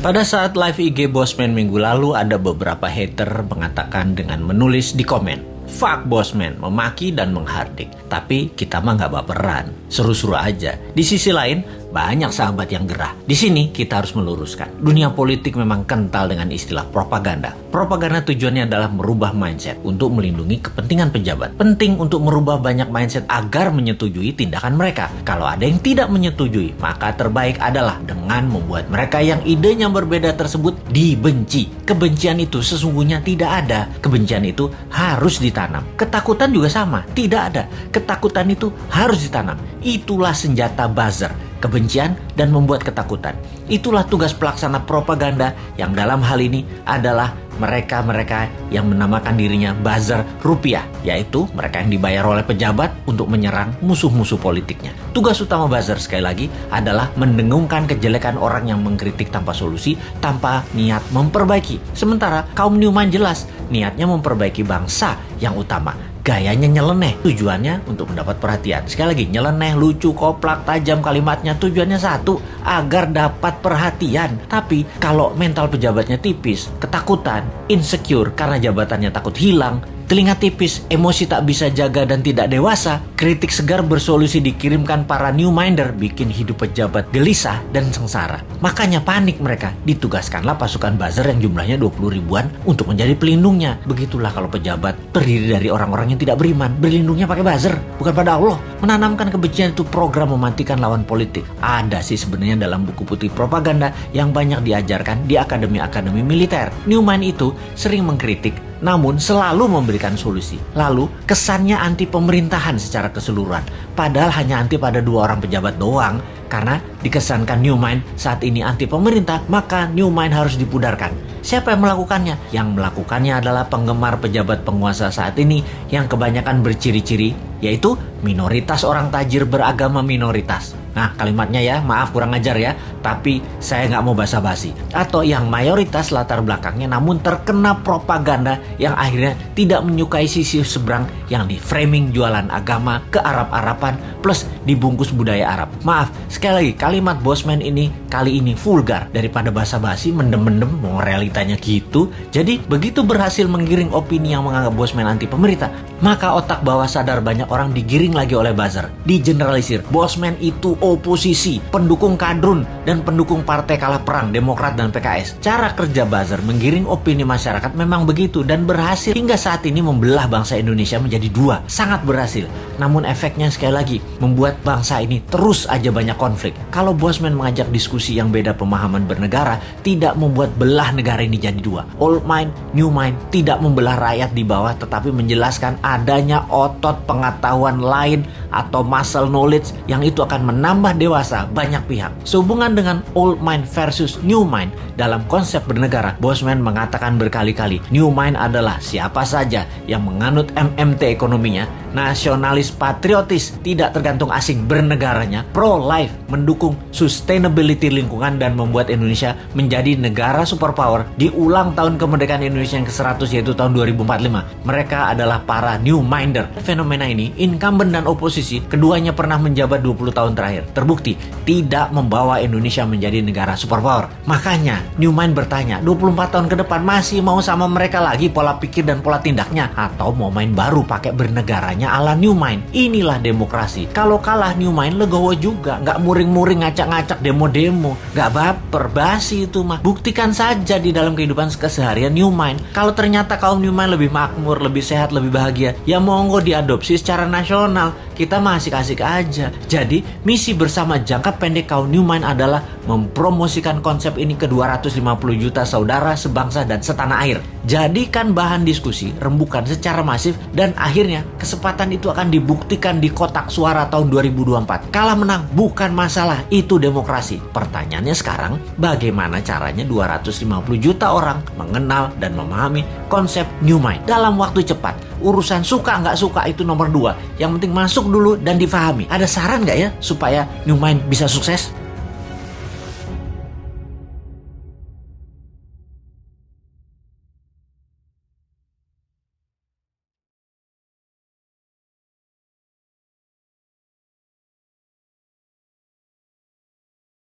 Pada saat live IG Bosman minggu lalu, ada beberapa hater mengatakan dengan menulis di komen, "Fuck Bosman," memaki dan menghardik. Tapi kita mah nggak baperan, seru-seru aja. Di sisi lain, banyak sahabat yang gerah. Di sini kita harus meluruskan. Dunia politik memang kental dengan istilah propaganda. Propaganda tujuannya adalah merubah mindset untuk melindungi kepentingan pejabat. Penting untuk merubah banyak mindset agar menyetujui tindakan mereka. Kalau ada yang tidak menyetujui, maka terbaik adalah dengan membuat mereka yang idenya berbeda tersebut dibenci. Kebencian itu sesungguhnya tidak ada. Kebencian itu harus ditanam. Ketakutan juga sama, tidak ada. Ketakutan itu harus ditanam. Itulah senjata buzzer. Kebencian dan membuat ketakutan. Itulah tugas pelaksana propaganda yang dalam hal ini adalah mereka-mereka yang menamakan dirinya buzzer rupiah, yaitu mereka yang dibayar oleh pejabat untuk menyerang musuh-musuh politiknya. Tugas utama buzzer sekali lagi adalah mendengungkan kejelekan orang yang mengkritik tanpa solusi, tanpa niat memperbaiki. Sementara kaum Newman jelas niatnya memperbaiki bangsa yang utama. Gayanya nyeleneh, tujuannya untuk mendapat perhatian. Sekali lagi, nyeleneh, lucu, koplak, tajam kalimatnya, tujuannya satu, agar dapat perhatian. Tapi kalau mental pejabatnya tipis, ketakutan, insecure karena jabatannya takut hilang, telinga tipis, emosi tak bisa jaga dan tidak dewasa, kritik segar bersolusi dikirimkan para Newminder, bikin hidup pejabat gelisah dan sengsara. Makanya panik mereka, ditugaskanlah pasukan buzzer yang jumlahnya 20 ribuan untuk menjadi pelindungnya. Begitulah kalau pejabat terdiri dari orang-orang yang tidak beriman, berlindungnya pakai buzzer, bukan pada Allah. Menanamkan kebencian itu program mematikan lawan politik. Ada sih sebenarnya dalam buku putih propaganda yang banyak diajarkan di akademi-akademi militer. Newman itu sering mengkritik, namun selalu memberikan solusi. Lalu kesannya anti pemerintahan secara keseluruhan. Padahal hanya anti pada 2 orang pejabat doang. Karena dikesankan Newman saat ini anti pemerintah, maka Newman harus dipudarkan. Siapa yang melakukannya? Yang melakukannya adalah penggemar pejabat penguasa saat ini yang kebanyakan berciri-ciri, yaitu minoritas orang tajir beragama minoritas. Nah, kalimatnya ya, maaf kurang ajar ya, tapi saya nggak mau basa-basi. Atau yang mayoritas latar belakangnya namun terkena propaganda yang akhirnya tidak menyukai sisi seberang yang di framing jualan agama ke Arab-Araban plus dibungkus budaya Arab. Maaf, sekali lagi kalimat Bosman ini kali ini vulgar. Daripada basa-basi, mendem-mendem, mau realitanya gitu. Jadi begitu berhasil menggiring opini yang menganggap Bosman anti pemerintah, maka otak bawah sadar banyak orang digiring lagi oleh buzzer. Digeneralisir, Bosman itu oposisi, pendukung kadrun, dan pendukung partai kalah perang, Demokrat dan PKS. Cara kerja buzzer menggiring opini masyarakat memang begitu dan berhasil hingga saat ini membelah bangsa Indonesia menjadi 2. Sangat berhasil. Namun efeknya sekali lagi membuat bangsa ini terus aja banyak konflik. Kalau Bosman mengajak diskusi yang beda pemahaman bernegara, tidak membuat belah negara ini jadi 2. Old mind, new mind, tidak membelah rakyat di bawah tetapi menjelaskan adanya otot pengetahuan lain atau muscle knowledge yang itu akan menambah dewasa banyak pihak. Sehubungan dengan old mind versus new mind dalam konsep bernegara, Bosman mengatakan berkali-kali, new mind adalah siapa saja yang menganut MMT ekonominya, nasionalis patriotis, tidak tergantung asing bernegaranya, pro-life, mendukung sustainability lingkungan dan membuat Indonesia menjadi negara superpower di ulang tahun kemerdekaan Indonesia yang ke-100 yaitu tahun 2045. Mereka adalah para new minder. Fenomena ini, incumbent dan oposisi, keduanya pernah menjabat 20 tahun terakhir. Terbukti tidak membawa Indonesia menjadi negara superpower. Makanya new mind bertanya, 24 tahun ke depan masih mau sama mereka lagi pola pikir dan pola tindaknya? Atau mau main baru pakai bernegaranya ala new mind? Inilah demokrasi. Kalau kalah new mind legowo juga, nggak muring-muring ngacak-ngacak demo-demo, nggak baper, basi itu mah. Buktikan saja di dalam kehidupan keseharian new mind. Kalau ternyata kaum new mind lebih makmur, lebih sehat, lebih bahagia, ya monggo diadopsi secara nasional. Kita masih asik-asik aja. Jadi misi bersama jangka pendek kaum new mind adalah mempromosikan konsep ini ke 250 juta saudara sebangsa dan setanah air. Jadikan bahan diskusi, rembukan secara masif, dan akhirnya kesempatan itu akan dibuktikan di kotak suara tahun 2024. Kalah menang bukan masalah, itu demokrasi. Pertanyaannya sekarang, bagaimana caranya 250 juta orang mengenal dan memahami konsep new mind dalam waktu cepat? Urusan suka nggak suka itu nomor 2. Yang penting masuk dulu dan difahami. Ada saran nggak ya supaya new mind bisa sukses?